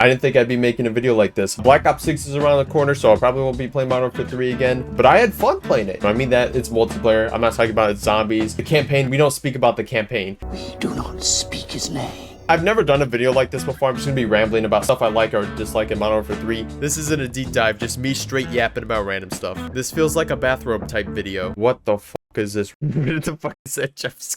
I didn't think I'd be making a video like this. Black Ops 6 is around the corner, so I probably won't be playing Modern Warfare 3 again. But I had fun playing it. I mean that it's multiplayer. I'm not talking about it's zombies. The campaign, we don't speak about the campaign. We do not speak his name. I've never done a video like this before. I'm just gonna be rambling about stuff I like or dislike in Modern Warfare 3. This isn't a deep dive, just me straight yapping about random stuff. This feels like a bathrobe type video. What the fuck is this? Where the fuck is that Jeff's?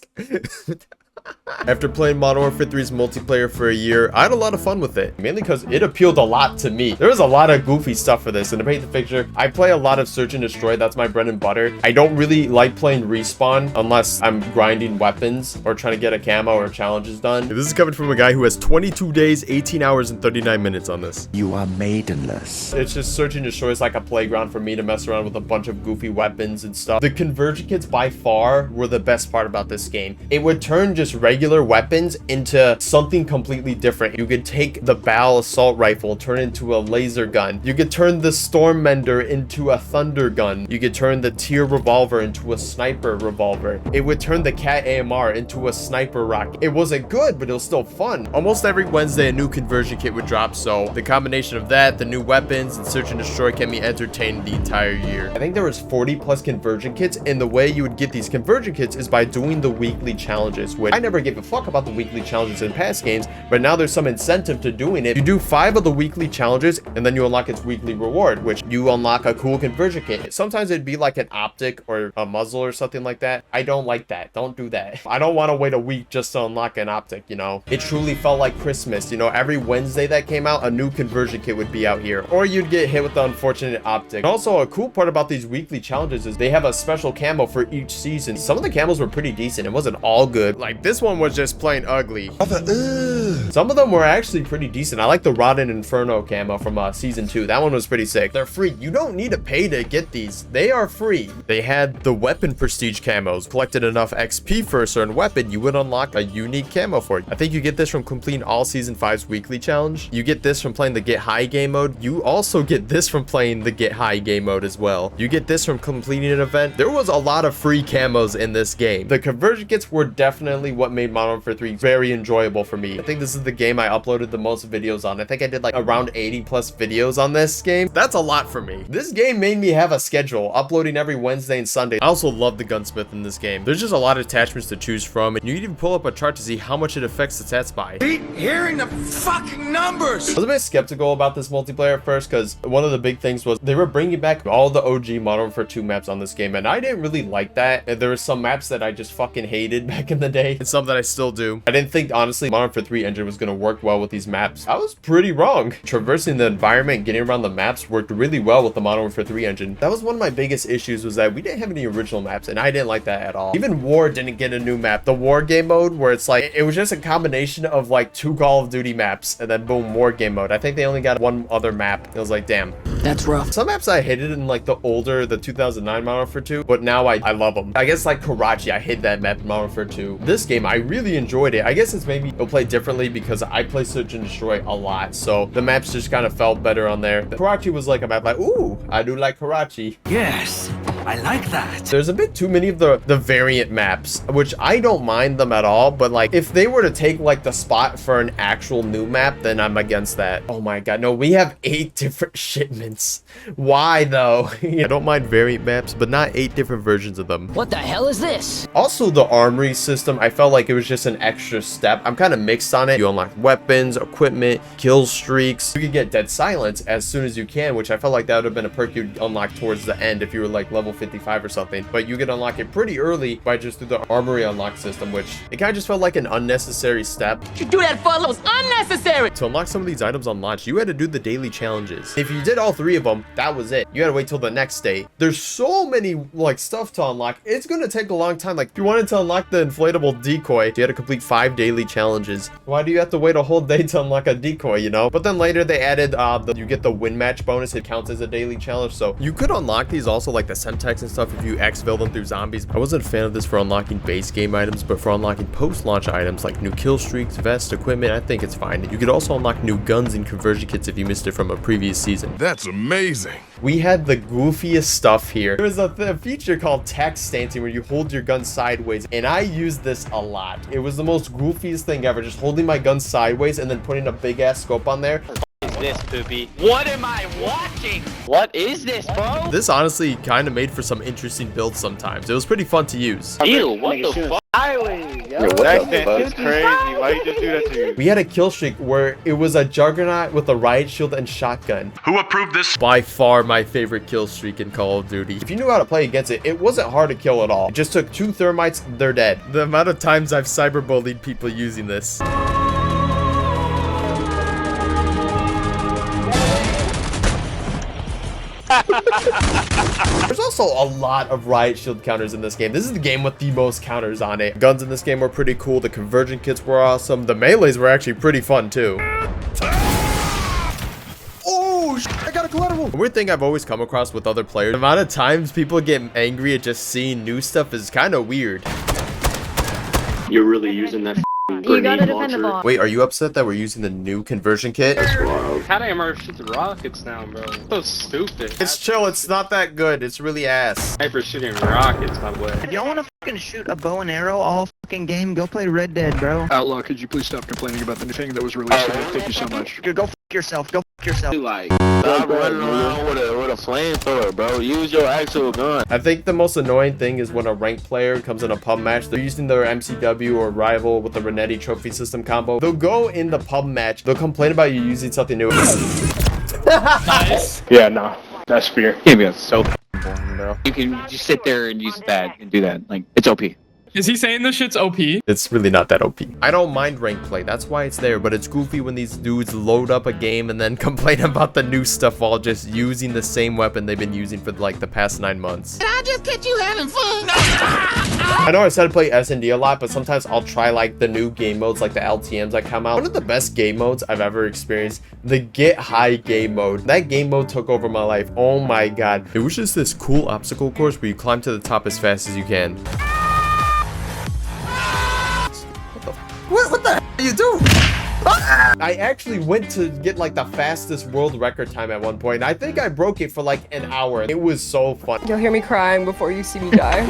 After playing Modern Warfare 3's multiplayer for a year, I had a lot of fun with it, mainly because it appealed a lot to me. There was a lot of goofy stuff for this, and to paint the picture, I play a lot of Search and Destroy. That's my bread and butter. I don't really like playing Respawn unless I'm grinding weapons or trying to get a camo or challenges done. This is coming from a guy who has 22 days, 18 hours, and 39 minutes on this. You are maidenless. It's just Search and Destroy is like a playground for me to mess around with a bunch of goofy weapons and stuff. The conversion kits by far were the best part about this game. It would turn just regular weapons into something completely different. You could take the BAL assault rifle, turn it into a laser gun. You could turn the Storm Mender into a thunder gun. You could turn the Tyr revolver into a sniper revolver. It would turn the Cat AMR into a sniper rocket. It wasn't good, but it was still fun. Almost every Wednesday, a new conversion kit would drop, so the combination of that, the new weapons, and Search and Destroy kept me entertained the entire year. I think there was 40 plus conversion kits, and the way you would get these conversion kits is by doing the weekly challenges, which I never gave a fuck about the weekly challenges in past games, but now there's some incentive to doing it. You do 5 of the weekly challenges, and then you unlock its weekly reward, which you unlock a cool conversion kit. Sometimes it'd be like an optic or a muzzle or something like that. I don't like that. Don't do that. I don't want to wait a week just to unlock an optic, you know? It truly felt like Christmas. You know, every Wednesday that came out, a new conversion kit would be out here, or you'd get hit with the unfortunate optic. And also, a cool part about these weekly challenges is they have a special camo for each season. Some of the camos were pretty decent. It wasn't all good. Like, this one was just plain ugly. Some of them were actually pretty decent. I like the Rotten Inferno camo from season 2. That one was pretty sick. They're free. You don't need to pay to get these. They are free. They had the weapon prestige camos. Collected enough XP for a certain weapon, you would unlock a unique camo for it. I think you get this from completing all season 5's weekly challenge. You get this from playing the Get High game mode. You also get this from playing the Get High game mode as well. You get this from completing an event. There was a lot of free camos in this game. The conversion kits were definitely what made Modern Warfare 3 very enjoyable for me. I think this is the game I uploaded the most videos on. I think I did like around 80 plus videos on this game. That's a lot for me. This game made me have a schedule, uploading every Wednesday and Sunday. I also love the gunsmith in this game. There's just a lot of attachments to choose from, and you can even pull up a chart to see how much it affects the stats by. Hearing the fucking numbers. I was a bit skeptical about this multiplayer at first, because one of the big things was they were bringing back all the OG Modern Warfare 2 maps on this game, and I didn't really like that. And there were some maps that I just fucking hated back in the day, and some that I still do. I didn't think, honestly, Modern Warfare 3 engine was going to work well with these maps. I was pretty wrong. Traversing the environment, getting around the maps worked really well with the Modern Warfare 3 engine. That was one of my biggest issues, was that we didn't have any original maps, and I didn't like that at all. Even War didn't get a new map. The War game mode, where it's like, it was just a combination of like 2 Call of Duty maps, and then boom, War game mode. I think they only got one other map. It was like, damn. That's rough. Some maps I hated in like the 2009 Modern Warfare 2, but now I love them. I guess like KODACHI, I hate that map in Modern Warfare 2. This game, I really enjoyed it. I guess it's maybe it'll play differently because I play Search and Destroy a lot, so the maps just kind of felt better on there. KODACHI was like a map like, ooh, I do like KODACHI. Yes, I like that. There's a bit too many of the variant maps, which I don't mind them at all, but like if they were to take like the spot for an actual new map, then I'm against that. Oh my god, no, we have 8 different shipments. Why though? I don't mind variant maps, but not 8 different versions of them. What the hell is this? Also, the armory system, I felt like it was just an extra step. I'm kind of mixed on it. You unlock weapons, equipment, kill streaks. You could get dead silence as soon as you can, which I felt like that would have been a perk you'd unlock towards the end if you were like level 55 or something. But you could unlock it pretty early by just through the armory unlock system, which it kind of just felt like an unnecessary step. You do that for was unnecessary. To unlock some of these items on launch, you had to do the daily challenges. If you did all 3 of them, that was it. You had to wait till the next day. There's so many like stuff to unlock. It's going to take a long time. Like if you wanted to unlock the inflatable decoy, you had to complete 5 daily challenges. Why do you have to wait a whole day to unlock a decoy, you know? But then later they added you get the win match bonus. It counts as a daily challenge, so you could unlock these also, like the Semtex and stuff, if you exfil them through zombies. I wasn't a fan of this for unlocking base game items, but for unlocking post-launch items like new kill streaks, vests, equipment, I think it's fine. You could also unlock new guns and conversion kits if you missed it from a previous season. That's amazing. We had the goofiest stuff here. There was a feature called Tact Stance where you hold your gun sideways, and I used this a lot. It was the most goofiest thing ever, just holding my gun sideways and then putting a big ass scope on there. this, Poopy? What am I watching? What is this, bro? This honestly kind of made for some interesting builds sometimes. It was pretty fun to use. Ew, what the fuck? That's crazy. Why you just do that to you? We had a kill streak where it was a Juggernaut with a riot shield and shotgun. Who approved this? By far my favorite kill streak in Call of Duty. If you knew how to play against it, it wasn't hard to kill at all. It just took 2 thermites, they're dead. The amount of times I've cyberbullied people using this. There's also a lot of riot shield counters in this game. This is the game with the most counters on it. Guns in this game were pretty cool. The conversion kits were awesome. The melees were actually pretty fun too. Oh, I got a collateral. The weird thing I've always come across with other players, the amount of times people get angry at just seeing new stuff is kind of weird. You're really using that You gotta defend the ball. Wait, are you upset that we're using the new conversion kit? KODACHI shoots rockets now, bro. So stupid. It's chill. It's not that good. It's really ass. Sniper shooting rockets, my boy. If y'all wanna fucking shoot a bow and arrow all fucking game, go play Red Dead, bro. Outlaw, could you please stop complaining about the new thing that was released today? Thank you so much. Go fuck yourself. Go fuck yourself. Like, stop running around with a flamethrower, bro. Use your actual gun. I think the most annoying thing is when a ranked player comes in a pub match, they're using their MCW or rival with the Ratnettis trophy system combo. They'll go in the pub match, they'll complain about you using something new. Nice. Yeah, nah. That's fear. Yeah, man, so boring, bro. You can just sit there and use that and do that. Like, it's OP. Is he saying this shit's OP? It's really not that OP. I don't mind ranked play, that's why it's there, but it's goofy when these dudes load up a game and then complain about the new stuff while just using the same weapon they've been using for like the past 9 months. Did I just catch you having fun? I know I said to play S&D a lot, but sometimes I'll try like the new game modes, like the LTMs that come out. One of the best game modes I've ever experienced, the Get High game mode. That game mode took over my life. Oh my god. It was just this cool obstacle course where you climb to the top as fast as you can. What the hell are you doing? I actually went to get like the fastest world record time at one point. I think I broke it for like an hour. It was so fun. You'll hear me crying before you see me die.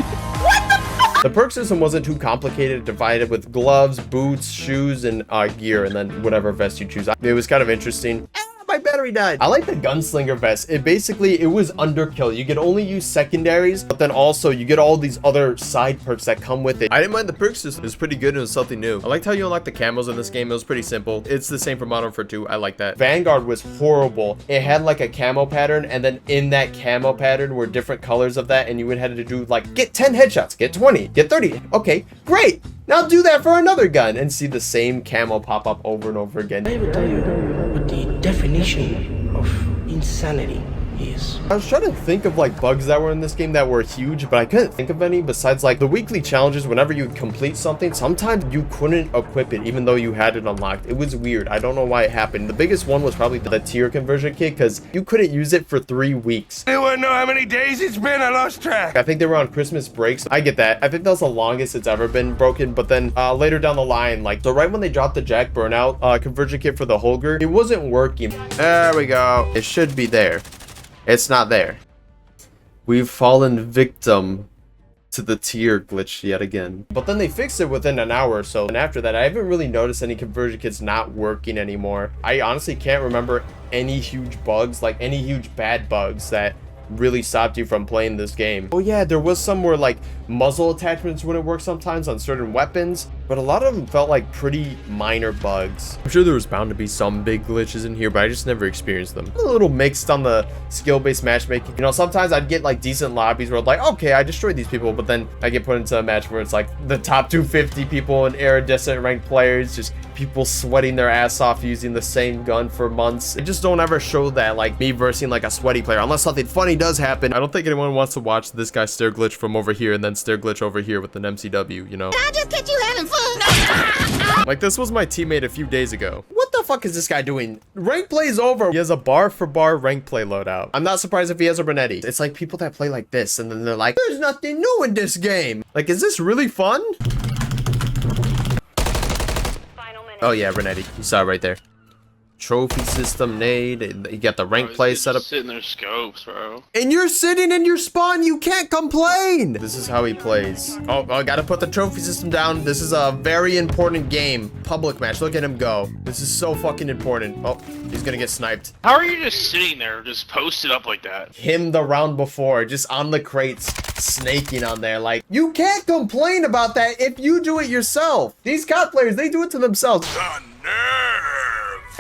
The perk system wasn't too complicated, divided with gloves, boots, shoes, and gear, and then whatever vest you choose. It was kind of interesting. My battery died. I like the gunslinger vest. It was underkill. You could only use secondaries, but then also you get all these other side perks that come with it. I didn't mind the perk system. It was pretty good. It was something new. I liked how you unlock the camos in this game. It was pretty simple. It's the same for Modern Warfare 2. I like that. Vanguard was horrible. It had like a camo pattern, and then in that camo pattern were different colors of that, and you would have to do like get 10 headshots, get 20, get 30. Okay, great. Now do that for another gun and see the same camo pop up over and over again. I will tell you what the definition of insanity is. I was trying to think of like bugs that were in this game that were huge, but I couldn't think of any besides like the weekly challenges. Whenever you would complete something, sometimes you couldn't equip it even though you had it unlocked. It was weird. I don't know why it happened. The biggest one was probably the Tyr conversion kit because you couldn't use it for 3 weeks. You wanna know how many days it's been? I lost track. I think they were on Christmas breaks. I get that. I think that was the longest it's ever been broken, but then later down the line, like so right when they dropped the Jack Burnout conversion kit for the Holger, it wasn't working. There we go. It should be there. It's not there. We've fallen victim to the Tyr glitch yet again. But then they fixed it within an hour or so. And after that, I haven't really noticed any conversion kits not working anymore. I honestly can't remember any huge bugs, like any huge bad bugs that really stopped you from playing this game. Oh yeah, there was some where like muzzle attachments wouldn't work sometimes on certain weapons, but a lot of them felt like pretty minor bugs. I'm sure there was bound to be some big glitches in here, but I just never experienced them. A little mixed on the skill-based matchmaking. You know, sometimes I'd get like decent lobbies where like, okay, I destroyed these people, but then I get put into a match where it's like the top 250 people and iridescent ranked players, just people sweating their ass off using the same gun for months. They just don't ever show that, like me versing like a sweaty player, unless something funny does happen. I don't think anyone wants to watch this guy stair glitch from over here and then stair glitch over here with an MCW, you know? Did I just catch you having fun? Like this was my teammate a few days ago. What the fuck is this guy doing? Rank play is over. He has a bar for bar rank play loadout. I'm not surprised if he has a Ratnettis. It's like people that play like this and then they're like, there's nothing new in this game. Like, is this really fun? Oh yeah, Ratnettis. You saw it right there. trophy system nade. You got the rank play set up. Sitting there scopes, bro. And you're sitting in your spawn. You can't complain. This is how he plays. Oh, I gotta put the trophy system down. This is a very important game. Public match. Look at him go. This is so fucking important. Oh, he's gonna get sniped. How are you just sitting there, just posted up like that? Him the round before, just on the crates, snaking on there. Like, you can't complain about that if you do it yourself. These COD players, they do it to themselves.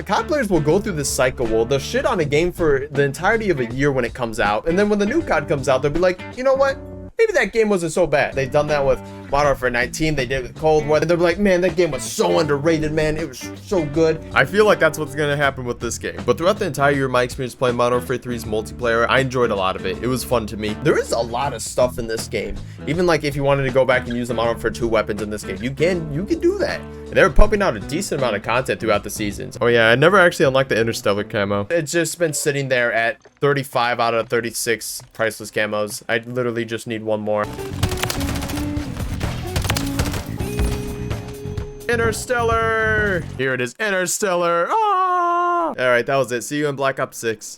COD players will go through this cycle. Well, they'll shit on a game for the entirety of a year when it comes out. And then when the new COD comes out, they'll be like, you know what? Maybe that game wasn't so bad. They've done that with Modern Warfare 19. They did it with Cold War. They'll be like, man, that game was so underrated, man. It was so good. I feel like that's what's going to happen with this game. But throughout the entire year of my experience playing Modern Warfare 3's multiplayer, I enjoyed a lot of it. It was fun to me. There is a lot of stuff in this game. Even like if you wanted to go back and use the Modern Warfare 2 weapons in this game, you can do that. And they're pumping out a decent amount of content throughout the seasons. Oh yeah, I never actually unlocked the Interstellar camo. It's just been sitting there at 35 out of 36 priceless camos. I literally just need one more. Interstellar! Here it is, Interstellar! Ah! Alright, that was it. See you in Black Ops 6.